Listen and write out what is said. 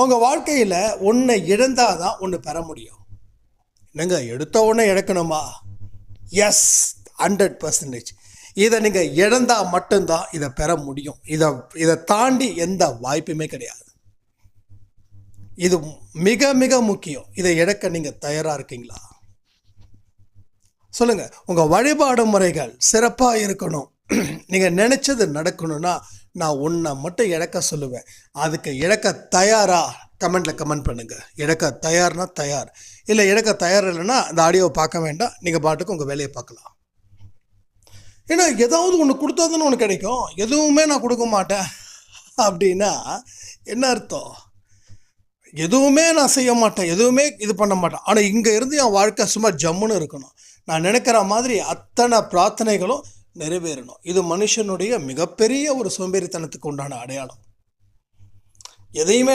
உங்கள் வாழ்க்கையில் ஒன்றை இழந்தால் தான் ஒன்று பெற முடியும். என்னங்க எடுத்த உடனே இழக்கணுமா? எஸ், 100%. இதை நீங்கள் இழந்தால் மட்டும்தான் இதை பெற முடியும். இதை தாண்டி எந்த வாய்ப்புமே கிடையாது. இது மிக மிக முக்கியம். இதை இழக்க நீங்கள் தயாராக இருக்கீங்களா? சொல்லுங்கள். உங்கள் வழிபாடு முறைகள் சிறப்பாக இருக்கணும், நீங்கள் நினச்சது நடக்கணும்னா நான் ஒன்றை மட்டும் இழக்க சொல்லுவேன். அதுக்கு இழக்க தயாரா? கமெண்டில் கமெண்ட் பண்ணுங்கள். இழக்க தயார்னா தயார், இல்லை இழக்க தயார் இல்லைன்னா அந்த ஆடியோவை பார்க்க வேண்டாம், நீங்கள் பாட்டுக்கு உங்கள் வேலையை பார்க்கலாம். ஏன்னா ஏதாவது ஒன்று கொடுத்தா தானே ஒன்று கிடைக்கும். எதுவுமே நான் கொடுக்க மாட்டேன் அப்படின்னா என்ன அர்த்தம்? எதுவுமே நான் செய்ய மாட்டேன், எதுவுமே இது பண்ண மாட்டேன், ஆனால் இங்கே இருந்து என் வாழ்க்கை சும்மா ஜம்முன்னு இருக்கணும், நான் நினைக்கிற மாதிரி அத்தனை பிரார்த்தனைகளும் நிறைவேறணும். இது மனுஷனுடைய மிகப்பெரிய ஒரு சோம்பேறித்தனத்துக்கு உண்டான அடையாளம். எதையுமே